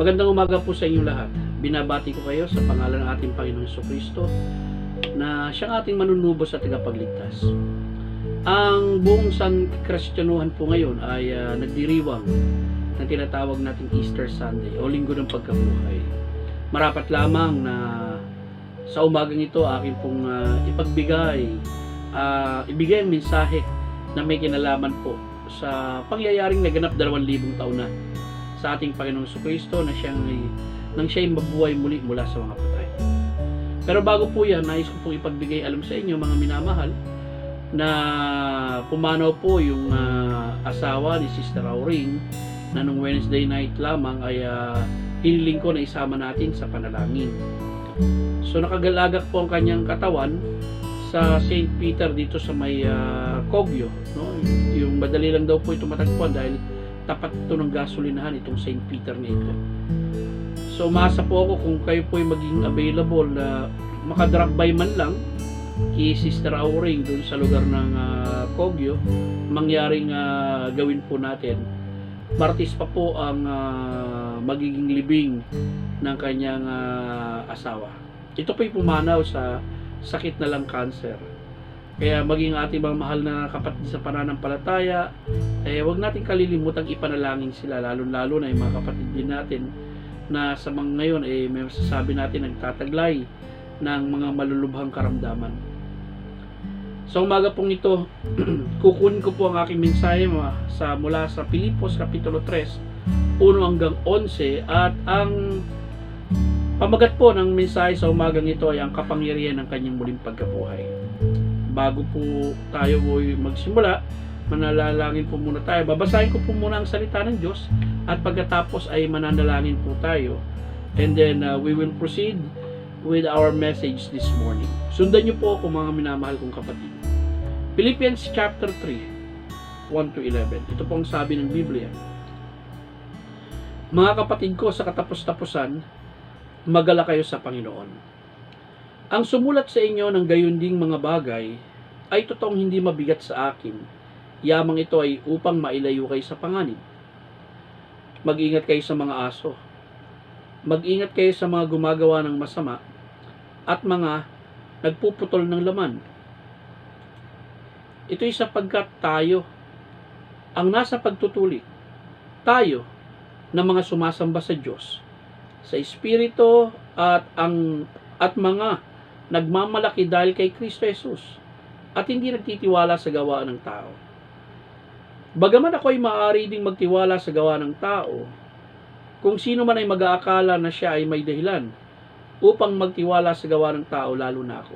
Magandang umaga po sa inyong lahat. Binabati ko kayo sa pangalan ng ating Panginoong Jesucristo na siyang ating manunubos at tagapagligtas. Ang buong San Kristyanuhan po ngayon ay nagdiriwang ng tinatawag nating Easter Sunday o Linggo ng Pagkabuhay. Marapat lamang na sa umagang ito aking pong ibigay ang mensahe na may kinalaman po sa pangyayaring naganap 2,000 taon na sa ating Panginoong Jesucristo na siya'y mabuhay muli mula sa mga patay. Pero bago po yan, nais ko pong ipagbigay alam sa inyo mga minamahal na pumanaw po yung asawa ni Sister Auring na nung Wednesday night lamang ay hiniling ko na isama natin sa panalangin. So nakagalagak po ang kanyang katawan sa St. Peter dito sa may Kogyo, no? Yung madali lang daw po ito matagpuan dahil tapat ito ng gasolinahan itong St. Peter na ito. So umasa po ako kung kayo po ay maging available na makadrop by man lang kay Sister Auring dun sa lugar ng Kogyo, mangyaring gawin po natin. Martis pa po ang magiging libing ng kanyang asawa. Ito po ay pumanaw sa sakit na lang cancer. Kaya maging ating mga mahal na kapatid sa pananampalataya, huwag natin kalilimutang ipanalangin sila, lalo-lalo na yung mga kapatid din natin na sa mga ngayon may masasabi natin nagtataglay ng mga malulubhang karamdaman. Sa umaga pong ito, kukunin ko po ang aking mensahe mula sa Filipos Kapitulo 3, 1 hanggang 11, at ang pamagat po ng mensahe sa umagang ito ay ang kapangyarihan ng kanyang muling pagkabuhay. Bago po tayo magsimula, manalangin po muna tayo. Babasahin ko po muna ang salita ng Diyos at pagkatapos ay mananalangin po tayo. And then we will proceed with our message this morning. Sundan niyo po ako mga minamahal kong kapatid. Philippians chapter 3, 1-11. Ito po ang sabi ng Biblia. Mga kapatid ko, sa katapos-tapusan, magala kayo sa Panginoon. Ang sumulat sa inyo ng gayon ding mga bagay ay totoong hindi mabigat sa akin. Yamang ito ay upang mailayo kayo sa panganib. Mag-ingat kayo sa mga aso. Mag-ingat kayo sa mga gumagawa ng masama at mga nagpuputol ng laman. Ito'y sapagkat tayo ang nasa pagtutuli. Tayo na mga sumasamba sa Diyos, sa Espiritu at mga nagmamalaki dahil kay Kristo Jesus at hindi nagtitiwala sa gawa ng tao. Bagaman ako ay maaari ding magtiwala sa gawa ng tao, kung sino man ay mag-aakala na siya ay may dahilan upang magtiwala sa gawa ng tao, lalo na ako.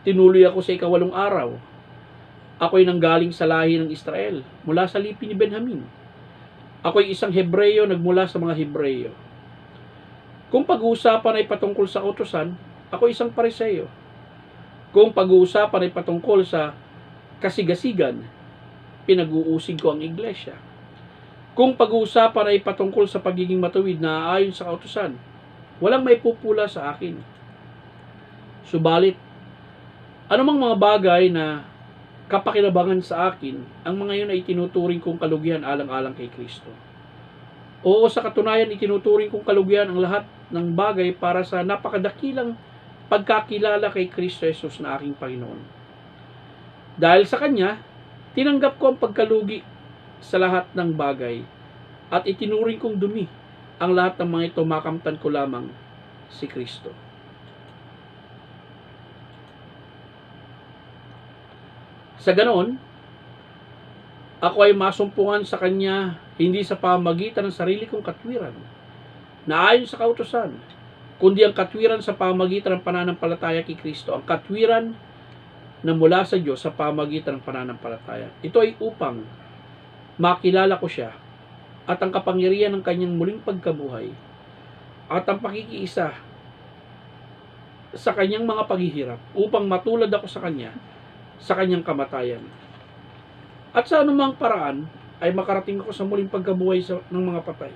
Tinuloy ako sa 8 araw. Ako'y nanggaling sa lahi ng Israel, mula sa lipi ni Benjamin. Ako'y isang Hebreyo nagmula sa mga Hebreyo. Kung pag-uusapan ay patungkol sa kautusan, ako isang Pariseo. Kung pag-uusapan ay patungkol sa kasigasigan, pinag-uusig ko ang iglesia. Kung pag-uusapan ay patungkol sa pagiging matuwid na ayon sa kautusan, walang may pupula sa akin. Subalit, anumang mga bagay na kapakinabangan sa akin, ang mga yun ay tinuturing kong kalugihan alang-alang kay Kristo. Oo, sa katunayan, itinuturing kong kalugihan ang lahat ng bagay para sa napakadakilang pagkakilala kay Kristo Jesus na aking Panginoon. Dahil sa Kanya, tinanggap ko ang pagkalugi sa lahat ng bagay at itinuring kong dumi ang lahat ng mga ito, makamtan ko lamang si Kristo. Sa ganoon, ako ay masumpungan sa Kanya hindi sa pamagitan ng sarili kong katwiran na ayon sa kautusan, kundi ang katwiran sa pamagitan ng pananampalataya kay Kristo, ang katwiran na mula sa Diyos sa pamagitan ng pananampalataya. Ito ay upang makilala ko siya at ang kapangyarihan ng kanyang muling pagkabuhay at ang pakikiisa sa kanyang mga paghihirap upang matulad ako sa kanya sa kanyang kamatayan. At sa anumang paraan ay makarating ako sa muling pagkabuhay ng mga patay.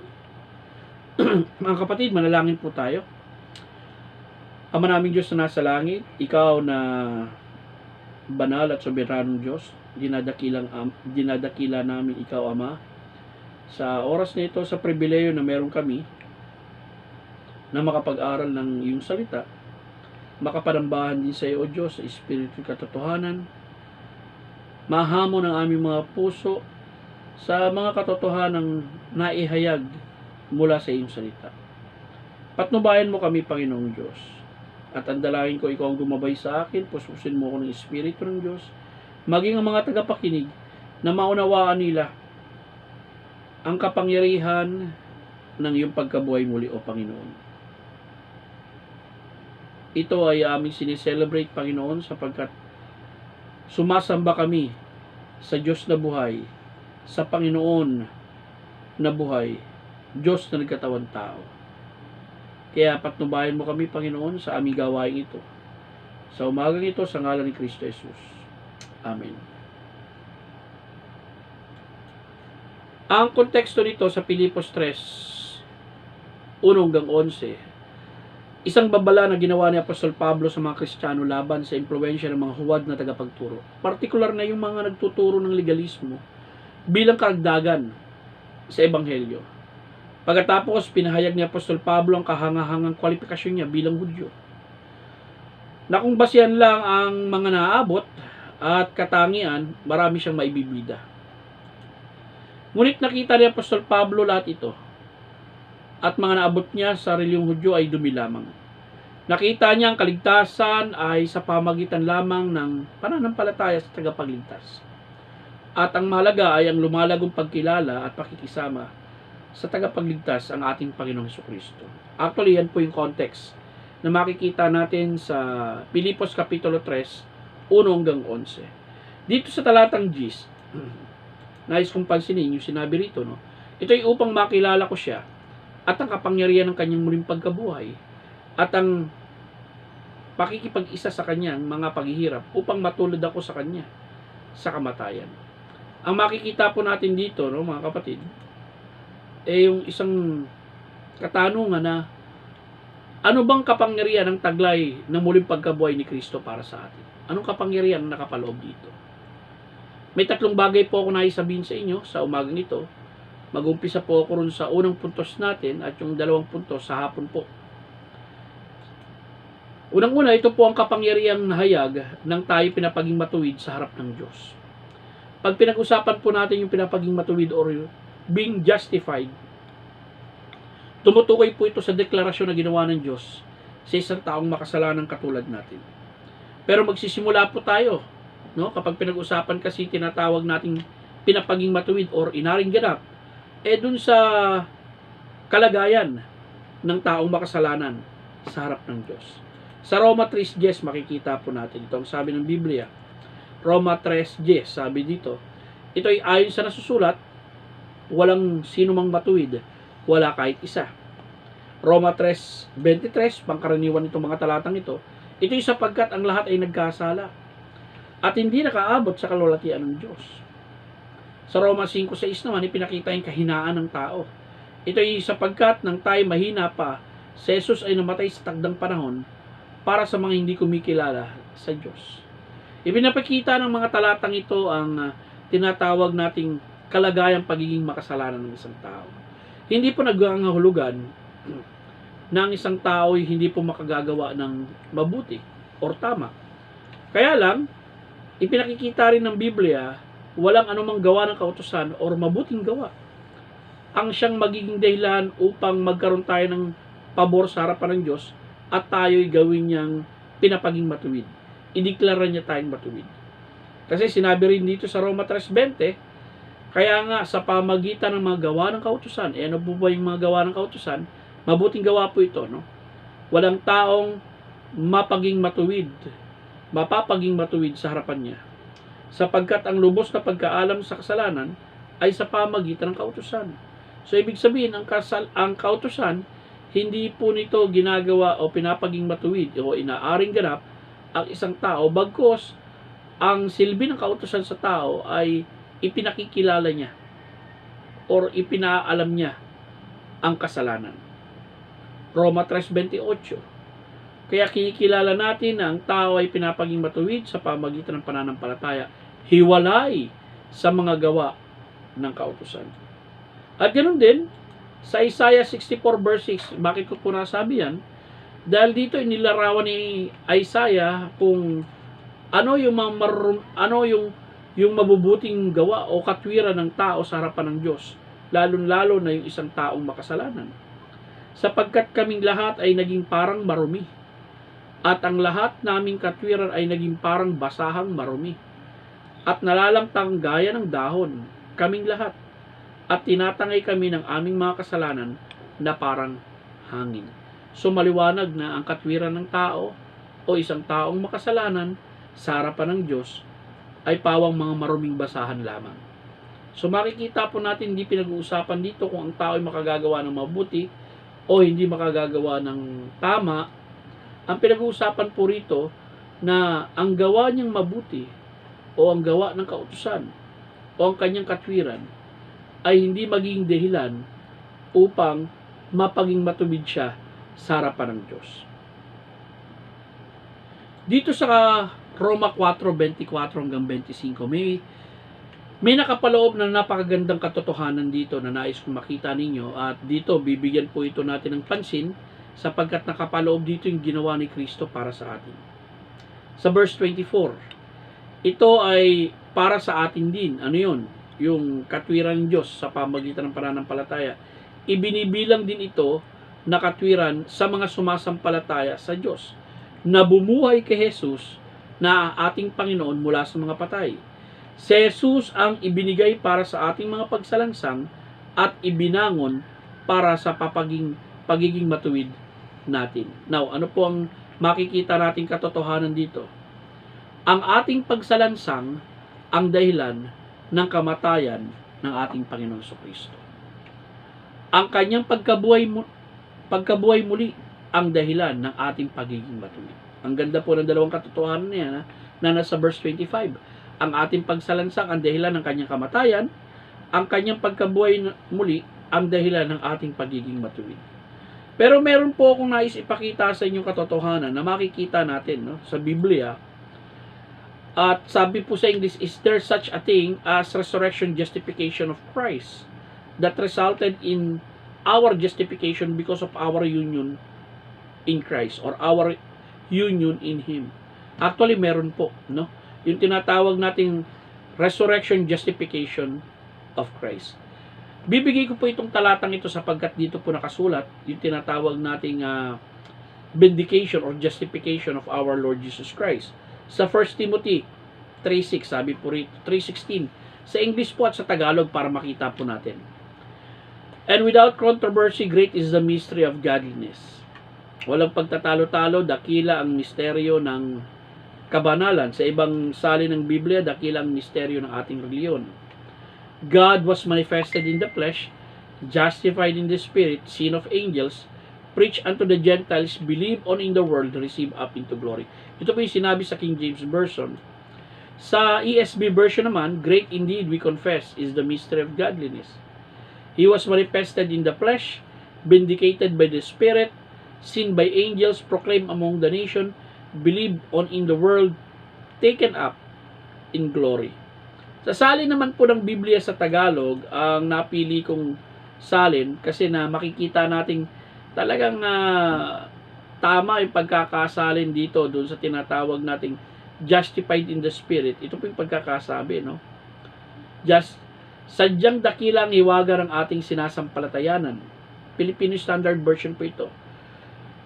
Mga kapatid, manalangin po tayo. Ama naming Diyos na nasa langit, ikaw na banal at soberanong Diyos, dinadakila namin ikaw, Ama, Sa oras na ito, sa pribileyo na meron kami na makapag-aral ng iyong salita, makapanambahan din sa iyo, O Diyos, sa Espiritu katotohanan, mahamon ang aming mga puso sa mga katotohanang naihayag mula sa iyong salita. Patnubayan mo kami, Panginoong Diyos. At ang dalangin ko, ikaw ang gumabay sa akin, puspusin mo ko ng Espiritu ng Diyos, maging ang mga tagapakinig na maunawaan nila ang kapangyarihan ng iyong pagkabuhay muli, O Panginoon. Ito ay aming sineselebrate, Panginoon, sapagkat sumasamba kami sa Diyos na buhay, sa Panginoon na buhay, Diyos na nagkatawan tao. Kaya patnubayan mo kami, Panginoon, sa aming gawain ito. Sa umagang ito, sa ngalan ni Kristo Jesus. Amen. Ang konteksto nito sa Pilipos 3, 1-11, isang babala na ginawa ni Apostol Pablo sa mga Kristiyano laban sa impluwensya ng mga huwad na tagapagturo. Partikular na yung mga nagtuturo ng legalismo bilang karagdagan sa Ebanghelyo. Pagkatapos, pinahayag ni Apostol Pablo ang kahangahangang kwalifikasyon niya bilang Hudyo, na kung basihan lang ang mga naabot at katangian, marami siyang maibibida. Ngunit nakita ni Apostol Pablo lahat ito, at mga naabot niya sa reliyong Hudyo ay dumi lamang. Nakita niya ang kaligtasan ay sa pamagitan lamang ng pananampalataya sa tagapagligtas. At ang mahalaga ay ang lumalagong pagkilala at pakikisama sa tagapagligtas, ang ating Panginoong Jesucristo. Actually, yan po yung context na makikita natin sa Pilipos Kapitulo 3, 1-11. Dito sa talatang Gs, nais kong pansinin yung sinabi rito, no? Ito ay upang makilala ko siya at ang kapangyarihan ng kanyang muling pagkabuhay at ang pakikipag-isa sa kanyang mga paghihirap upang matulad ako sa kanya sa kamatayan. Ang makikita po natin dito, no, mga kapatid, yung isang katanungan na ano bang kapangyarihan ng taglay ng muling pagkabuhay ni Kristo para sa atin? Anong kapangyarihan ang nakapaloob dito? May tatlong bagay po ako naisabihin sa inyo sa umagang ito. Mag-umpisa po ako ron sa unang puntos natin at yung dalawang puntos sa hapon po. Unang-una, ito po ang kapangyarihang nahayag ng tayo pinapaging matuwid sa harap ng Diyos. Pag pinag-usapan po natin yung pinapaging matuwid or being justified, tumutukoy po ito sa deklarasyon na ginawa ng Diyos sa isang taong makasalanang katulad natin. Pero magsisimula po tayo, no? Kapag pinag-usapan kasi tinatawag nating pinapaging matuwid or inaring ganap, dun sa kalagayan ng taong makasalanan sa harap ng Diyos. Sa Roma 3:10 makikita po natin ito. Ang sabi ng Biblia, Roma 3:10, sabi dito, ito ay ayon sa nasusulat, walang sino mang matuwid, wala kahit isa. Roma 3:23, pangkaraniwan itong mga talatang ito, ito ay sapagkat ang lahat ay nagkasala at hindi nakaabot sa kalwalhatian ng Diyos. Sa Roma 5:6 naman, ipinakita yung kahinaan ng tao. Ito ay sapagkat nang tayo mahina pa, si Jesus ay namatay sa takdang panahon para sa mga hindi kumikilala sa Diyos. Ipinapakita ng mga talatang ito ang tinatawag nating kalagayang pagiging makasalanan ng isang tao. Hindi po nagangahulugan na ang isang tao ay hindi po makagagawa ng mabuti or tama. Kaya lang, ipinakikita rin ng Biblia, walang anumang gawa ng kautusan or mabuting gawa ang siyang magiging dahilan upang magkaroon tayo ng pabor sa harapan ng Diyos at tayo'y gawin niyang pinapaging matuwid. Ideklara niya tayong matuwid. Kasi sinabi rin dito sa Roma 3:20, kaya nga sa pamagitan ng mga gawa ng kautusan, ano po ba yung mga gawa ng kautusan? Mabuting gawa po ito, no? Walang taong mapaging matuwid sa harapan niya. Sapagkat ang lubos na pagkaalam sa kasalanan ay sa pamagitan ng kautusan. So, ibig sabihin, ang kautusan, hindi po nito ginagawa o pinapaging matuwid o inaaring ganap ang isang tao, bagkus ang silbi ng kautusan sa tao ay ipinakikilala niya or ipinaalam niya ang kasalanan. Roma 3:28. Kaya kinikilala natin na ang tao ay pinapaging matuwid sa pamagitan ng pananampalataya, hiwalay sa mga gawa ng kautusan. At ganoon din, sa Isaiah 64 verse 6, bakit ko po nasabi yan? Dahil dito inilarawan ni Isaiah kung ano yung yung mabubuting gawa o katwiran ng tao sa harapan ng Diyos, lalo-lalo na yung isang taong makasalanan. Sapagkat kaming lahat ay naging parang marumi, at ang lahat naming katwiran ay naging parang basahang marumi, at nalalangtang gaya ng dahon, kaming lahat, at tinatangay kami ng aming mga kasalanan na parang hangin. So maliwanag na ang katwiran ng tao o isang taong makasalanan sa harapan ng Diyos ay pawang mga maruming basahan lamang. So makikita po natin, hindi pinag-uusapan dito kung ang tao ay makagagawa ng mabuti o hindi makagagawa ng tama. Ang pinag-uusapan po rito na ang gawa niyang mabuti o ang gawa ng kautusan o ang kanyang katwiran ay hindi maging dahilan upang mapaging matuwid siya sa harapan ng Diyos. Dito sa Roma 4:24 hanggang 25, may nakapaloob na napakagandang katotohanan dito na nais kong makita ninyo, at dito bibigyan po ito natin ng pansin sapagkat nakapaloob dito yung ginawa ni Kristo para sa atin. Sa verse 24, ito ay para sa atin din. Ano yun? Yung katwiran ng Diyos sa pamagitan ng pananampalataya. Ibinibilang din ito na katwiran sa mga sumasampalataya sa Diyos, na bumuhay kay Jesus na ating Panginoon mula sa mga patay. Si Jesus ang ibinigay para sa ating mga pagsalangsang at ibinangon para sa pagiging matuwid natin. Now, ano po ang makikita nating katotohanan dito? Ang ating pagsalansang ang dahilan ng kamatayan ng ating Panginoon Jesucristo. Ang kanyang pagkabuhay muli ang dahilan ng ating pagiging matuwid. Ang ganda po ng dalawang katotohanan na yan, na nasa verse 25. Ang ating pagsalansang ang dahilan ng kanyang kamatayan, ang kanyang pagkabuhay muli ang dahilan ng ating pagiging matuwid. Pero meron po akong nais ipakita sa inyong katotohanan na makikita natin, no, sa Biblia. At sabi po sa English, is there such a thing as resurrection justification of Christ that resulted in our justification because of our union in Christ or our union in Him? Actually, meron po, no? Yung tinatawag nating resurrection justification of Christ. Bibigay ko po itong talatang ito sapagkat dito po nakasulat yung tinatawag nating vindication or justification of our Lord Jesus Christ. Sa 1 Timothy 3:6, sabi po rito, 3:16, sa English po at sa Tagalog para makita po natin. And without controversy, great is the mystery of godliness. Walang pagtatalo-talo, dakila ang misteryo ng kabanalan. Sa ibang salin ng Biblia, dakila ang misteryo ng ating reliyon. God was manifested in the flesh, justified in the spirit, seen of angels, preached unto the Gentiles, believed on in the world, received up into glory. Ito po yung sinabi sa King James Version. Sa ESV version naman, great indeed we confess is the mystery of godliness. He was manifested in the flesh, vindicated by the Spirit, seen by angels, proclaimed among the nation, believed on in the world, taken up in glory. Sa salin naman po ng Biblia sa Tagalog, ang napili kong salin kasi na makikita nating talagang tama yung pagkakasalin dito doon sa tinatawag nating justified in the Spirit. Ito po yung pagkakasabi, no? Sadyang dakilang hiwaga ng ating sinasampalatayanan. Filipino Standard Version po ito.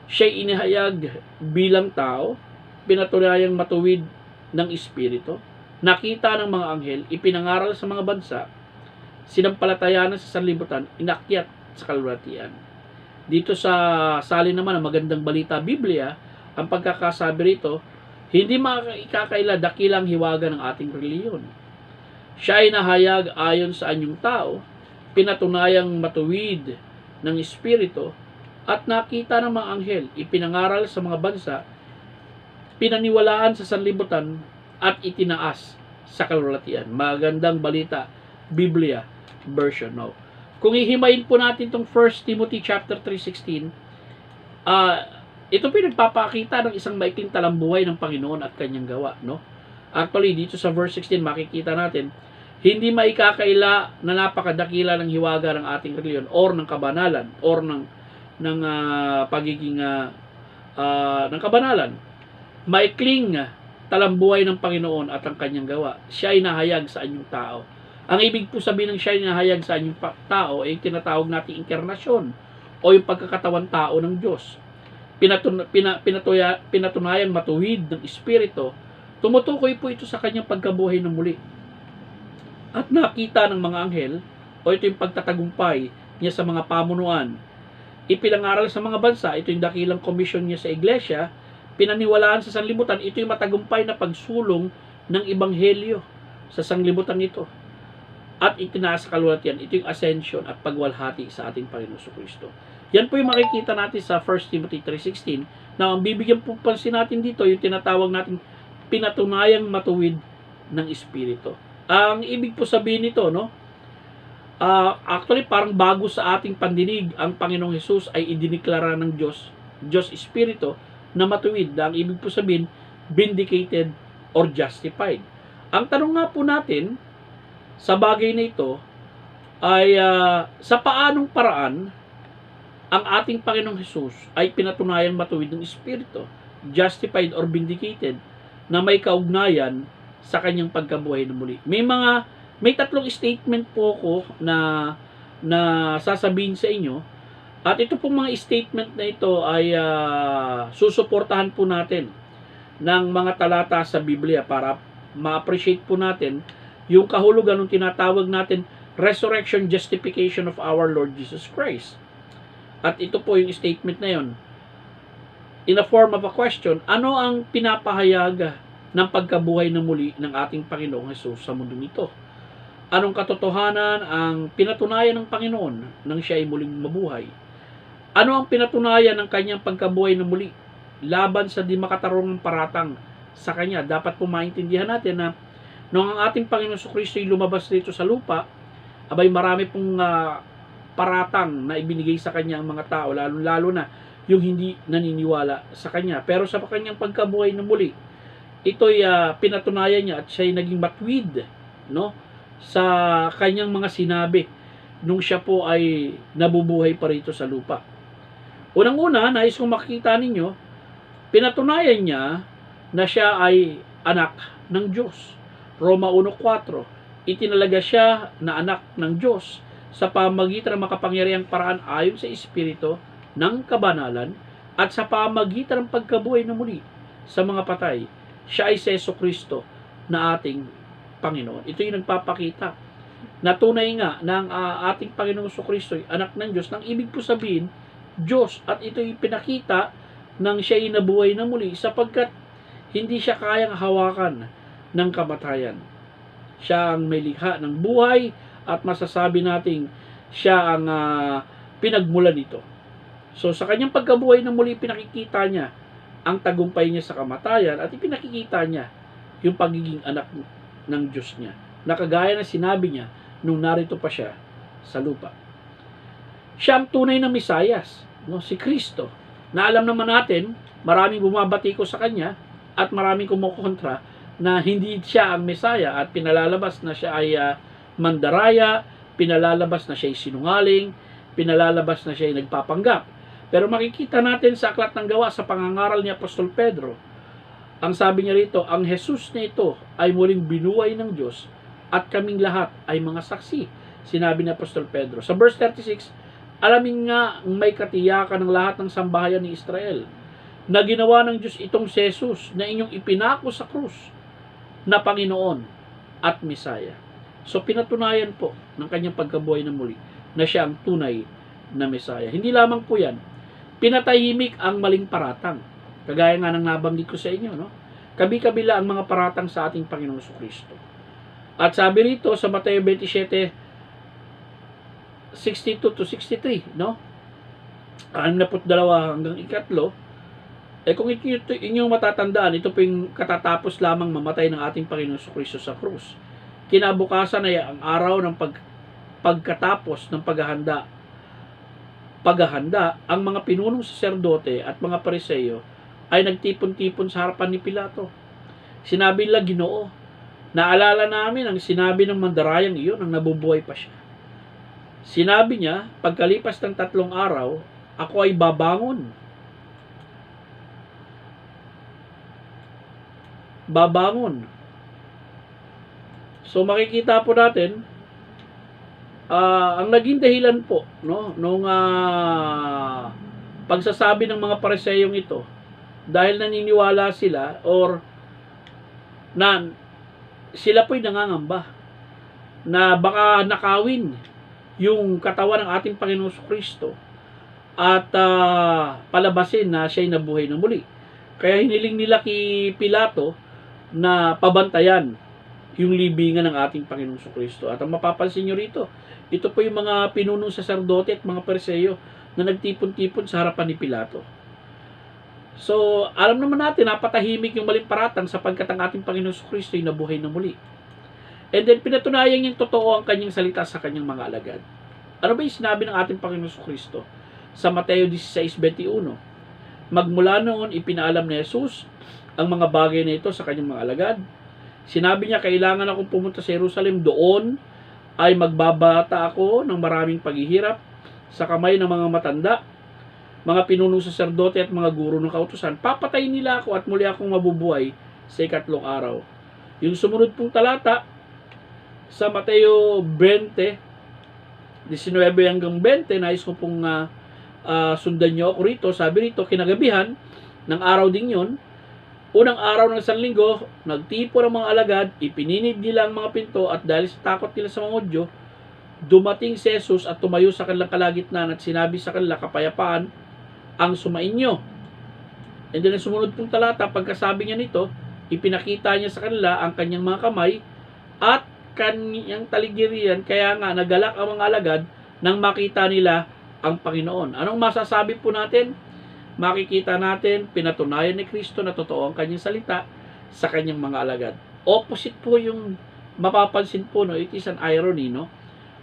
Siya'y inihayag bilang tao, pinatunayang matuwid ng Espiritu, nakita ng mga anghel, ipinangaral sa mga bansa, sinampalatayanan sa sanlibutan, inakyat sa kalwatian. Dito sa salin naman ng Magandang Balita Biblia, ang pagkakasabi rito, hindi makakaila dakilang hiwaga ng ating reliyon. Siya ay nahayag ayon sa anyong tao, pinatunayang matuwid ng Espiritu, at nakita ng mga anghel, ipinangaral sa mga bansa, pinaniwalaan sa sanlibutan, at itinaas sa kalwalatian. Magandang Balita Biblia Version. No? Kung ihimayin po natin itong 1 Timothy chapter 3:16, ito pinagpapakita ng isang maikling talambuhay ng Panginoon at kanyang gawa. No? Actually, dito sa verse 16, makikita natin, Hindi maikakaila na napakadakila ng hiwaga ng ating reliyon or ng kabanalan or ng pagiging ng kabanalan. Maikling talambuhay ng Panginoon at ang kanyang gawa. Siya ay nahayag sa anyong tao. Ang ibig po sabihin ng siya ay nahayag sa anyong tao ay tinatawag nating inkarnasyon o yung pagkakatawan tao ng Diyos. Pinatunayang matuwid ng Espiritu, tumutukoy po ito sa kanyang pagkabuhay ng muli. At nakita ng mga anghel, o ito yung pagtatagumpay niya sa mga pamunuan, ipinangaral sa mga bansa, ito yung dakilang komisyon niya sa iglesia, pinaniwalaan sa sanlibutan, ito yung matagumpay na pagsulong ng ebanghelyo sa sanglibutan ito. At itinaas sa kaluwalhatian, ito yung ascension at pagwalhati sa ating Panginoon Jesucristo. Yan po yung makikita natin sa 1 Timothy 3:16. Now, ang bibigyan po pansin natin dito, yung tinatawag natin pinatunayang matuwid ng Espiritu. Ang ibig po sabihin nito, no? Actually, parang bago sa ating pandinig, ang Panginoong Hesus ay idiniklara ng Diyos Espiritu, na matuwid. Ang ibig po sabihin, vindicated or justified. Ang tanong nga po natin, sa bagay na ito, ay sa paanong paraan, ang ating Panginoong Hesus ay pinatunayan matuwid ng Espiritu, justified or vindicated, na may kaugnayan sa kanyang pagkabuhay na muli. May tatlong statement po ko na sasabihin sa inyo, at ito pong mga statement na ito ay susuportahan po natin ng mga talata sa Biblia para ma-appreciate po natin yung kahulugan ng tinatawag natin resurrection justification of our Lord Jesus Christ. At ito po yung statement na yon. In a form of a question, ano ang pinapahayag ng pagkabuhay na muli ng ating Panginoong Hesus sa mundo nito? Anong katotohanan ang pinatunayan ng Panginoon nang siya ay muling mabuhay? Ano ang pinatunayan ng kanyang pagkabuhay na muli laban sa di makatarungang paratang sa kanya? Dapat po maintindihan natin na nung ang ating Panginoon Jesucristo ay lumabas dito sa lupa, abay marami pong paratang na ibinigay sa kanya ang mga tao, lalo na yung hindi naniniwala sa kanya. Pero sa kanyang pagkabuhay na muli, ito'y pinatunayan niya at siya ay naging matwid, no, sa kanyang mga sinabi nung siya po ay nabubuhay pa rito sa lupa. Unang-una, nais kong makikita ninyo, pinatunayan niya na siya ay anak ng Diyos. Roma 1:4, itinalaga siya na anak ng Diyos sa pamagitan ng makapangyarihang paraan ayon sa Espiritu ng kabanalan at sa pamagitan ng pagkabuhay na muli sa mga patay. Siya ay si Jesucristo na ating Panginoon. Ito yung nagpapakita na tunay nga na ang ating Panginoong Jesucristo ay anak ng Diyos. Nang ibig po sabihin, Diyos. At ito yung pinakita nang siya ay nabuhay na muli sapagkat hindi siya kayang hawakan ng kamatayan. Siya ang may likha ng buhay at masasabi nating siya ang pinagmulan nito. So sa kanyang pagkabuhay na muli, pinakikita niya ang tagumpay niya sa kamatayan at ipinakikita niya yung pagiging anak ng Diyos niya. Nakagaya na sinabi niya nung narito pa siya sa lupa. Siya ang tunay na Mesiyas, no? Si Kristo. Na alam naman natin, maraming bumabatiko sa kanya at maraming kumukontra na hindi siya ang Mesaya at pinalalabas na siya ay mandaraya, pinalalabas na siya ay sinungaling, pinalalabas na siya ay nagpapanggap. Pero makikita natin sa Aklat ng Gawa sa pangangaral ni Apostol Pedro, ang sabi niya rito, ang Jesus na ito ay muling binuhay ng Diyos at kaming lahat ay mga saksi. Sinabi ni Apostol Pedro. Sa verse 36, alamin nga may katiyakan ng lahat ng sambahayan ni Israel na ginawa ng Diyos itong si Jesus na inyong ipinako sa krus na Panginoon at Mesaya. So pinatunayan po ng kanyang pagkabuhay na muli na siya ang tunay na Mesaya. Hindi lamang po yan, pinatahimik ang maling paratang. Kagaya nga ng nabanggit ko sa inyo, no? Kabi-kabila ang mga paratang sa ating Panginoong Jesucristo. At sabi rito sa Mateo 27, 62 to 63, no? 62 hanggang 3, kung inyong matatandaan, ito po yung katatapos lamang mamatay ng ating Panginoong Jesucristo sa krus. Kinabukasan ay ang araw ng pagkatapos ng paghahanda, ang mga pinunong saserdote at mga pariseyo ay nagtipon-tipon sa harapan ni Pilato. Sinabi nila, Ginoo, Naalala namin ang sinabi ng mandarayang iyon nang nabubuhay pa siya. Sinabi niya, pagkalipas ng 3 araw, ako ay babangon. Babangon. So makikita po natin, ang naging dahilan po, no, nung pagsasabi ng mga Pariseyong ito, dahil naniniwala sila or na sila po'y nangangamba na baka nakawin yung katawan ng ating Panginoong Kristo at palabasin na siya'y nabuhay na muli. Kaya hiniling nila kay Pilato na pabantayan yung libingan ng ating Panginoong Kristo. At ang mapapansin nyo rito, ito po yung mga pinunong saserdote at mga Pariseyo na nagtipon-tipon sa harapan ni Pilato. So, alam naman natin, napatahimik yung maling paratang sapagkat ang ating Panginoong Kristo ay nabuhay na muli. And then, pinatunayan niyang totoo ang kanyang salita sa kanyang mga alagad. Ano ba yung sinabi ng ating Panginoong Kristo? Sa Mateo 16:21, magmula noon, ipinaalam ni Jesus ang mga bagay na ito sa kanyang mga alagad. Sinabi niya, kailangan akong pumunta sa Jerusalem. Doon ay magbabata ako ng maraming paghihirap sa kamay ng mga matanda, mga pinunong saserdote at mga guro ng kautusan. Papatayin nila ako at muli akong mabubuhay sa 3 araw. Yung sumunod pong talata sa Mateo 20, 19 hanggang 20, nais ko pong sundan nyo ako rito. Sabi rito, kinagabihan ng araw din yon, unang araw ng Sanlinggo, nagtipo ng mga alagad, ipininid nila ang mga pinto at dahil sa takot nila sa mga Hudyo, dumating si Jesus at tumayo sa kanilang kalagitnaan at sinabi sa kanila, kapayapaan ang sumainyo. And then, sumunod pong talata, pagkasabi niya nito, ipinakita niya sa kanila ang kanyang mga kamay at kanyang taligirian, kaya nga nagalak ang mga alagad nang makita nila ang Panginoon. Anong masasabi po natin? Makikita natin, pinatunayan ni Kristo na totoo ang kanyang salita sa kanyang mga alagad. Opposite po yung mapapansin po, no? It is an irony, no?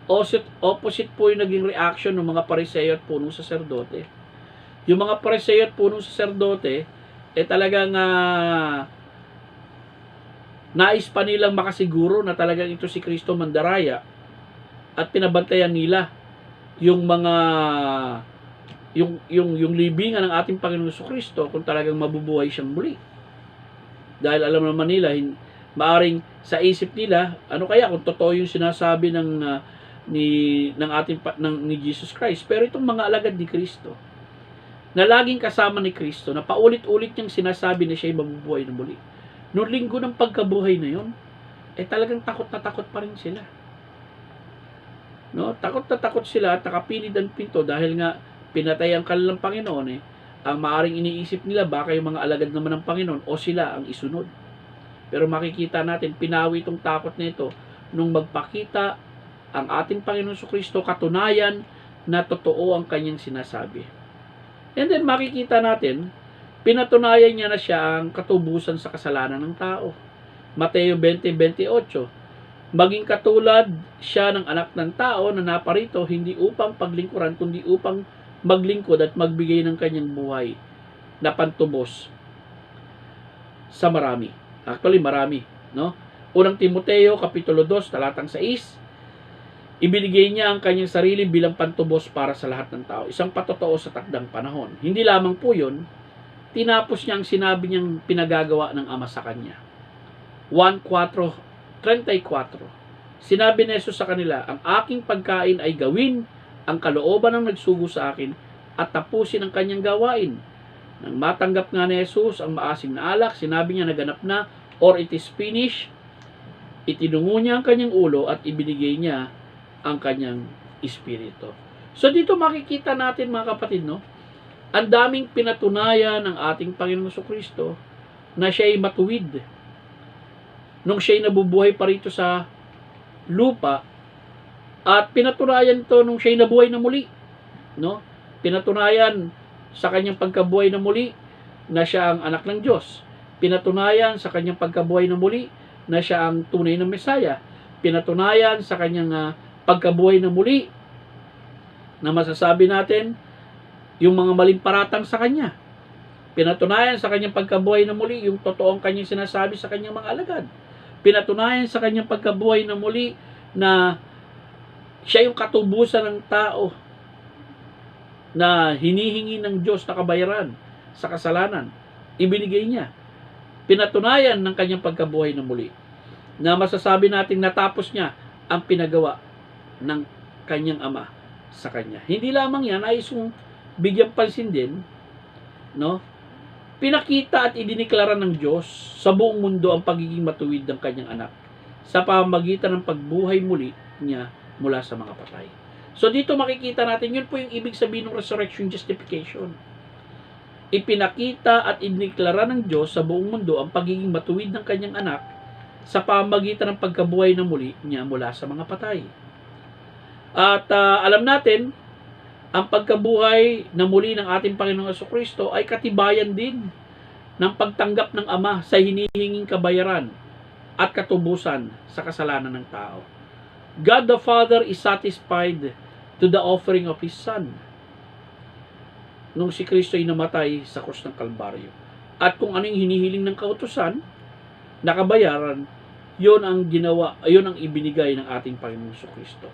Opposite po yung naging reaction ng mga Pariseyo at punong saserdote. Yung mga Pariseyo at punong saserdote, talagang nais pa nilang makasiguro na talagang ito si Kristo mandaraya at pinabantayan nila yung mga yung libingan ng ating Panginoong Kristo kung talagang mabubuhay siyang muli. Dahil alam naman nila, maaring sa isip nila, ano kaya kung totoo yung sinasabi ni Jesus Christ. Pero itong mga alagad ni Kristo, na laging kasama ni Kristo, na paulit-ulit niyang sinasabi na siya ay mabubuhay na muli. Noong linggo ng pagkabuhay na yon, talagang takot na takot pa rin sila. No? Takot na takot sila at nakapilid ang pinto dahil nga pinatay ang kanilang Panginoon. Ang maaring iniisip nila baka yung mga alagad naman ng Panginoon o sila ang isunod. Pero makikita natin, pinawi itong takot na ito nung magpakita ang ating Panginoon Kristo, katunayan na totoo ang kanyang sinasabi. And then makikita natin, pinatunayan niya na siya ang katubusan sa kasalanan ng tao. Mateo 20:28, maging katulad siya ng anak ng tao na naparito hindi upang paglingkuran kundi upang maglingkod at magbigay ng kanyang buhay na pantubos sa marami. Actually, marami, no? Unang Timoteo kapitulo 2 talatang 6, ibinigay niya ang kanyang sarili bilang pantubos para sa lahat ng tao. Isang patotoo sa takdang panahon. Hindi lamang po yun, tinapos niya ang sinabi niyang pinagagawa ng Ama sa kanya. 1:34, sinabi ni Jesus sa kanila, ang aking pagkain ay gawin ang kalooban ng nagsugo sa akin at tapusin ang kanyang gawain. Nang matanggap nga ni Jesus ang maasim na alak, sinabi niya naganap na, or it is finished. Itinungo niya ang kanyang ulo at ibinigay niya ang kanyang espiritu. So dito makikita natin mga kapatid, no? Ang daming pinatunayan ng ating Panginoong Kristo na siya ay matuwid. Nung siya ay nabubuhay pa rito sa lupa, at pinatunayan to nung siya ay nabuhay na muli, no? Pinatunayan sa kanyang pagkabuhay na muli na siya ang anak ng Diyos. Pinatunayan sa kanyang pagkabuhay na muli na siya ang tunay na Mesaya. Pinatunayan sa kanyang pagkabuhay na muli na masasabi natin yung mga maling paratang sa kanya. Pinatunayan sa kanyang pagkabuhay na muli yung totoong kanyang sinasabi sa kanyang mga alagad. Pinatunayan sa kanyang pagkabuhay na muli na siya yung katubusan ng tao na hinihingi ng Diyos na kabayaran sa kasalanan. Ibinigay niya. Pinatunayan ng kanyang pagkabuhay na muli na masasabi nating natapos niya ang pinagawa ng kanyang ama sa kanya. Hindi lamang yan, ay bigyan pansin din, no? Pinakita at idiniklara ng Diyos sa buong mundo ang pagiging matuwid ng kanyang anak sa pamamagitan ng pagbuhay muli niya mula sa mga patay. So dito makikita natin, yun po yung ibig sabihin ng resurrection justification. Ipinakita at idiniklara ng Diyos sa buong mundo ang pagiging matuwid ng kanyang anak sa pamamagitan ng pagkabuhay na muli niya mula sa mga patay. At alam natin, ang pagkabuhay na muli ng ating Panginoong Jesucristo ay katibayan din ng pagtanggap ng Ama sa hinihinging kabayaran at katubusan sa kasalanan ng tao. God the Father is satisfied to the offering of His Son nung si Kristo ay namatay sa krus ng Kalbaryo. At kung ano yung hinihiling ng kautusan, nakabayaran, yon ang ginawa, yon ang ibinigay ng ating Panginoong Jesucristo.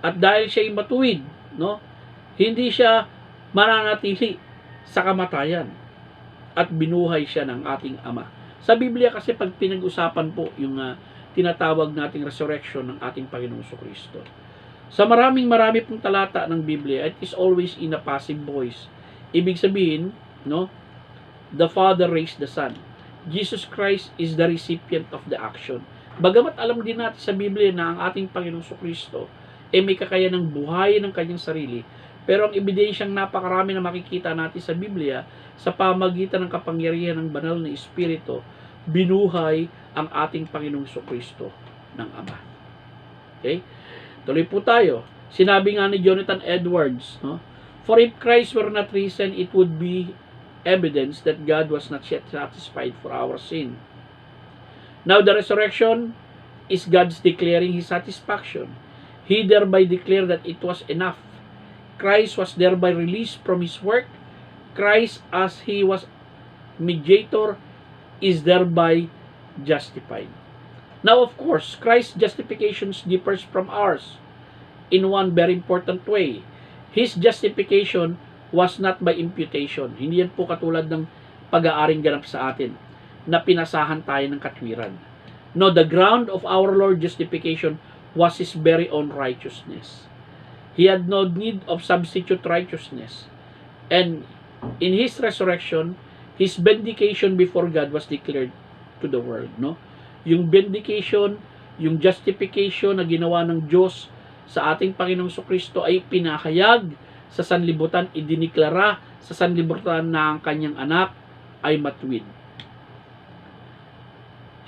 At dahil siya ay matuwid, no, hindi siya mananatili sa kamatayan at binuhay siya ng ating Ama. Sa Biblia kasi pag pinag-usapan po yung tinatawag nating resurrection ng ating Panginoong Jesucristo, sa marami pong talata ng Biblia, it is always in a passive voice. Ibig sabihin, no, the Father raised the Son. Jesus Christ is the recipient of the action. Bagamat alam din natin sa Biblia na ang ating Panginoong Jesucristo may kakayanang buhayin ng kanyang sarili, pero ang ebidensyang napakarami na makikita natin sa Biblia, sa pamagitan ng kapangyarihan ng banal na Espiritu, binuhay ang ating Panginoong Jesucristo ng Ama. Okay? Tuloy po tayo. Sinabi nga ni Jonathan Edwards, no? For if Christ were not risen, it would be evidence that God was not yet satisfied for our sin. Now the resurrection is God's declaring His satisfaction. He thereby declared that it was enough. Christ was thereby released from His work. Christ, as He was mediator, is thereby justified. Now, of course, Christ's justification differs from ours in one very important way. His justification was not by imputation. Hindi yan po katulad ng pag-aaring ganap sa atin na pinasahan tayo ng katwiran. No, the ground of our Lord's justification was His very own righteousness. He had no need of substitute righteousness. And in His resurrection, His vindication before God was declared to the world. No? Yung vindication, yung justification na ginawa ng Diyos sa ating Panginoong Jesucristo ay pinahayag sa sanlibutan, idiniklara sa sanlibutan na ang kanyang anak ay matuwid.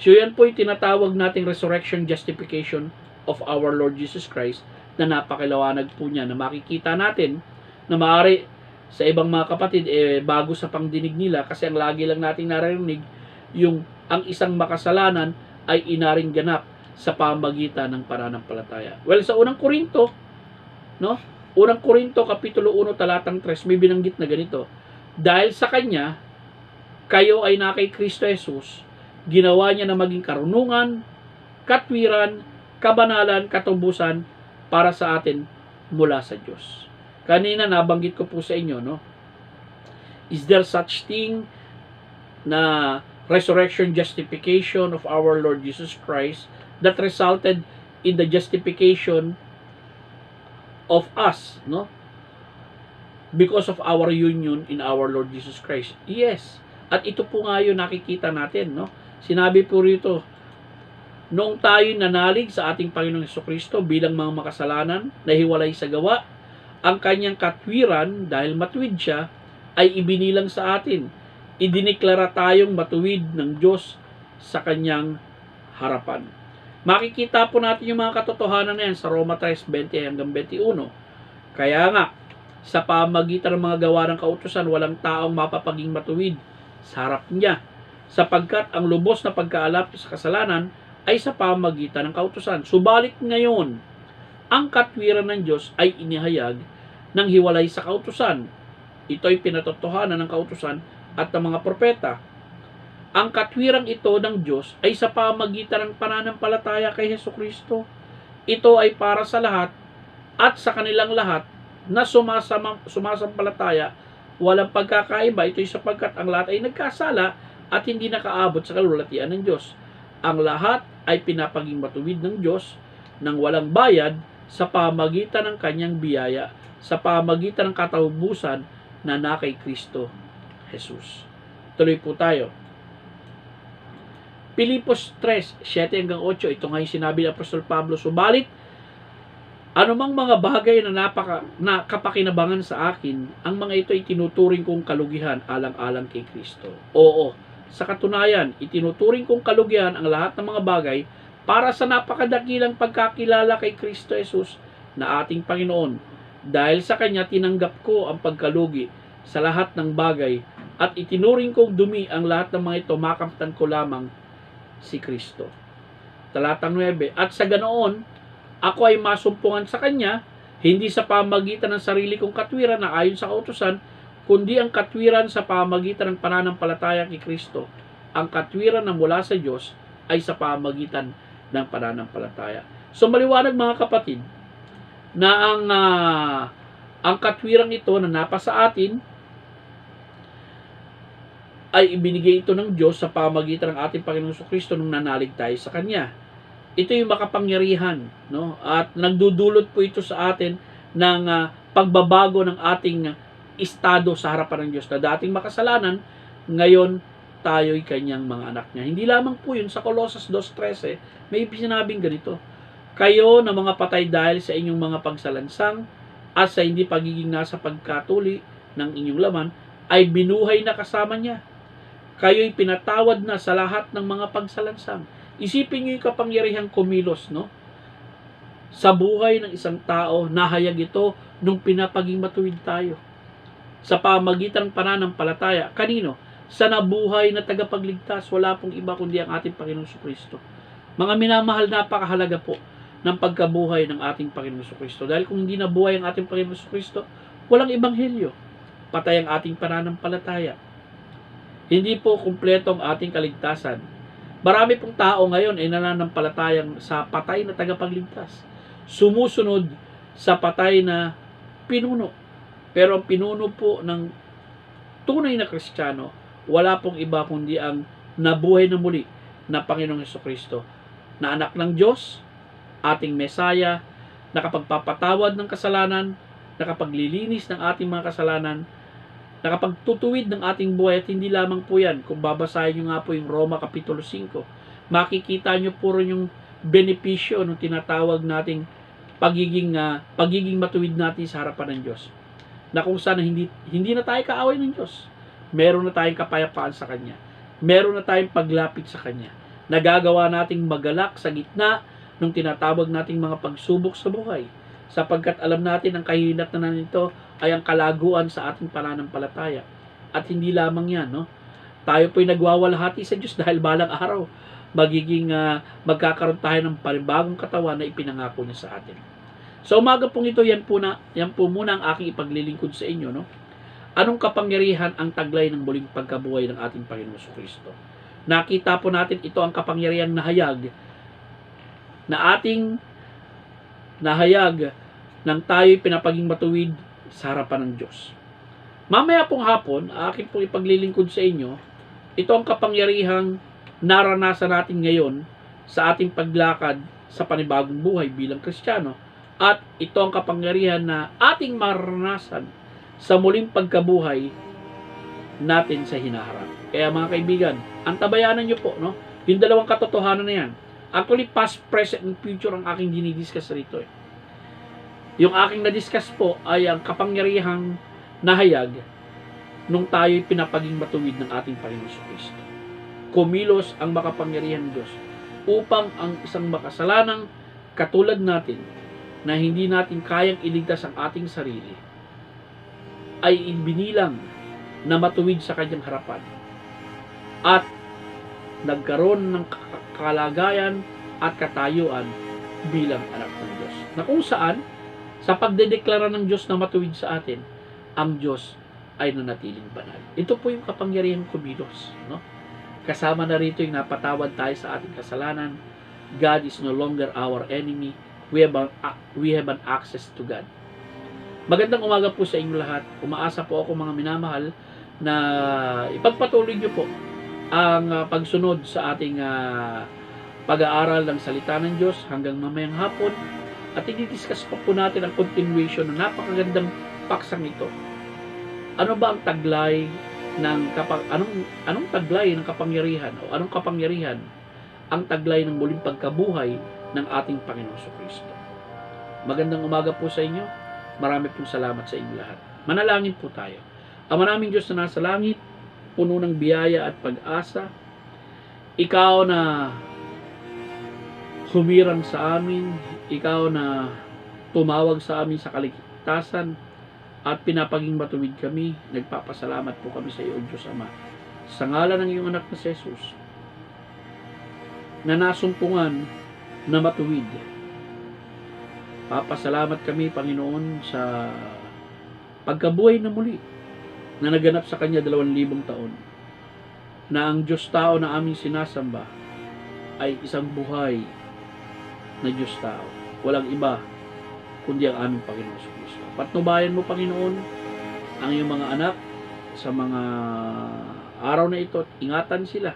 So yan po yung tinatawag nating resurrection justification of our Lord Jesus Christ na napakaliwanag po niya na makikita natin na maaari sa ibang mga kapatid bago sa pangdinig nila kasi ang lagi lang nating naririnig yung ang isang makasalanan ay inaring ganap sa pamagitan ng pananampalataya. Well, sa unang Korinto, no? Unang Korinto kapitulo 1 talatang 3 may binanggit na ganito. Dahil sa kanya kayo ay na kay Kristo Jesus, ginawa niya na maging karunungan, katwiran, kabanalan, katubusan para sa atin mula sa Diyos. Kanina nabanggit ko po sa inyo, no? Is there such thing na resurrection justification of our Lord Jesus Christ that resulted in the justification of us, no? Because of our union in our Lord Jesus Christ. Yes. At ito po nga yun nakikita natin, no? Sinabi po rito, noong tayo nanalig sa ating Panginoong Jesucristo bilang mga makasalanan na hiwalay sa gawa, ang kanyang katwiran, dahil matuwid siya, ay ibinilang sa atin. Idiniklara tayong matuwid ng Diyos sa kanyang harapan. Makikita po natin yung mga katotohanan na yan sa Roma 3:20 hanggang 21. Kaya nga, sa pamagitan ng mga gawa ng kautusan, walang taong mapapaging matuwid sa harap niya, sapagkat ang lubos na pagkaalap sa kasalanan ay sa pamagitan ng kautusan. Subalit ngayon, ang katwiran ng Diyos ay inihayag ng hiwalay sa kautusan. Ito ay pinatotohanan ng kautusan at ng mga propeta. Ang katwirang ito ng Diyos ay sa pamagitan ng pananampalataya kay Hesukristo. Ito ay para sa lahat at sa kanilang lahat na sumasampalataya, walang pagkakaiba. Ito ay sapagkat ang lahat ay nagkasala at hindi nakaabot sa kalulatian ng Diyos. Ang lahat ay pinapaging matuwid ng Diyos ng walang bayad sa pamagitan ng kanyang biyaya, sa pamagitan ng kataubusan na kay Kristo Jesus. Tuloy po tayo. Pilipos 3:7-8, ito nga yung sinabi ng Apostol Pablo, subalit anumang mga bagay na kapakinabangan sa akin, ang mga ito ay tinuturing kong kalugihan alang-alang kay Kristo. Oo, sa katunayan, itinuturing kong kalugihan ang lahat ng mga bagay para sa napakadakilang pagkakilala kay Kristo Jesus na ating Panginoon. Dahil sa Kanya tinanggap ko ang pagkalugi sa lahat ng bagay at itinuring kong dumi ang lahat ng mga ito, makamtan ko lamang si Kristo. Talatang 9, at sa ganoon, ako ay masumpungan sa Kanya, hindi sa pamagitan ng sarili kong katwiran na ayon sa kautusan, kundi ang katwiran sa pamagitan ng pananampalataya kay Kristo. Ang katwiran na mula sa Diyos ay sa pamagitan ng pananampalataya. So maliwanag mga kapatid, na ang katwirang ito na napasa atin ay ibinigay ito ng Diyos sa pamagitan ng ating Panginoong Jesucristo nung nanalig tayo sa Kanya. Ito yung makapangyarihan, no? At nagdudulot po ito sa atin ng pagbabago ng ating estado sa harapan ng Diyos, na dating makasalanan, ngayon tayo'y Kanyang mga anak niya. Hindi lamang po yun, sa Colossus 2:13, may sinabing ganito, kayo na mga patay dahil sa inyong mga pagsalansang at sa hindi pagiging nasa pagkatuli ng inyong laman, ay binuhay na kasama niya. Kayo'y pinatawad na sa lahat ng mga pagsalansang. Isipin niyo yung kapangyarihang kumilos, no? Sa buhay ng isang tao, nahayag ito nung pinapaging matuwid tayo. Sa pamagitan ng pananampalataya, kanino? Sa nabuhay na tagapagligtas, wala pong iba kundi ang ating Panginoong Jesucristo. Mga minamahal, napakahalaga po ng pagkabuhay ng ating Panginoong Jesucristo. Dahil kung hindi nabuhay ang ating Panginoong Jesucristo, walang ebanghelyo. Patay ang ating pananampalataya. Hindi po kumpleto ang ating kaligtasan. Marami pong tao ngayon ay nananampalatayang sa patay na tagapagligtas. Sumusunod sa patay na pinuno. Pero ang pinuno po ng tunay na Kristiyano, wala pong iba kundi ang nabuhay na muli na Panginoong Jesucristo, na anak ng Diyos, ating Mesaya, nakapagpapatawad ng kasalanan, nakapaglilinis ng ating mga kasalanan, nakapagtutuwid ng ating buhay. At hindi lamang po yan, kung babasahin nyo nga po yung Roma Kapitulo 5, makikita nyo puro yung benepisyo ng tinatawag nating pagiging matuwid natin sa harapan ng Diyos, na kung saan hindi na tayo kaaway ng Diyos, meron na tayong kapayapaan sa Kanya, meron na tayong paglapit sa Kanya, nagagawa nating magalak sa gitna ng tinatawag nating mga pagsubok sa buhay, sapagkat alam natin ang kahinatnan nito ay ang kalaguan sa ating pananampalataya. At hindi lamang yan, no? Tayo po'y nagwawalhati sa Diyos dahil balang araw magkakaroon tayo ng panibagong katawan na ipinangako niya sa atin. Sa umaga pong ito, yan po muna ang aking ipaglilingkod sa inyo, no? Anong kapangyarihan ang taglay ng muling pagkabuhay ng ating Panginoong Jesucristo? Nakita po natin ito ang kapangyarihan nahayag na ating nahayag nang tayo'y pinapaging matuwid sa harapan ng Diyos. Mamaya pong hapon, akin pong ipaglilingkod sa inyo, ito ang kapangyarihang naranasan natin ngayon sa ating paglakad sa panibagong buhay bilang Kristiyano, at ito ang kapangyarihan na ating maranasan sa muling pagkabuhay natin sa hinaharap. Kaya mga kaibigan, antabayanan nyo po, no? Yung dalawang katotohanan na yan. Actually, past, present, and future ang aking dinidiscuss rito. Yung aking na-discuss po ay ang kapangyarihang nahayag nung tayo'y pinapaging matuwid ng ating Panginoong Jesucristo. Kumilos ang makapangyarihang Diyos upang ang isang makasalanang katulad natin na hindi natin kayang iligtas ang ating sarili ay ibinilang na matuwid sa kanyang harapan at nagkaroon ng kalagayan at katayuan bilang anak ng Diyos, na kung saan sa pagdedeklara ng Diyos na matuwid sa atin, ang Diyos ay nanatiling banal. Ito po yung kapangyarihang kumilos, no? Kasama na rito yung napatawad tayo sa ating kasalanan. God is no longer our enemy. We have an access to God. Magandang umaga po sa inyo lahat. Umaasa po ako mga minamahal na ipagpatuloy niyo po ang pagsunod sa ating pag-aaral ng salita ng Diyos hanggang mamayang hapon at i-discuss pa po natin ang continuation ng napakagandang paksang ito. Ano ba ang taglay ng anong taglay ng kapangyarihan o anong kapangyarihan ang taglay ng muling pagkabuhay ng ating Panginoong Kristo? Magandang umaga po sa inyo. Marami pong salamat sa inyo lahat. Manalangin po tayo. Ama naming Diyos na nasa langit, puno ng biyaya at pag-asa, Ikaw na humirang sa amin, Ikaw na tumawag sa amin sa kaligtasan at pinapaging matuwid kami, nagpapasalamat po kami sa iyo, Diyos Ama. Sa ngalan ng iyong anak na si Jesus, na nasumpungan na matuwid, papasalamat kami, Panginoon, sa pagkabuhay na muli na naganap sa Kanya 2,000 taon, na ang Diyos tao na aming sinasamba ay isang buhay na Diyos tao. Walang iba kundi ang aming Panginoon Kristo. Patnubayan mo, Panginoon, ang iyong mga anak sa mga araw na ito at ingatan sila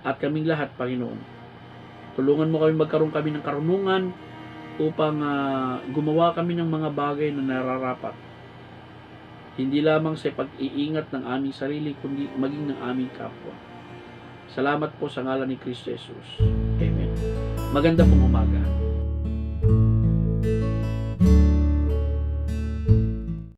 at kaming lahat, Panginoon. Tulungan mo kami magkaroon kami ng karunungan upang gumawa kami ng mga bagay na nararapat. Hindi lamang sa pag-iingat ng aming sarili, kundi maging ng aming kapwa. Salamat po sa ngalan ni Kristo Jesus. Amen. Maganda pong umaga.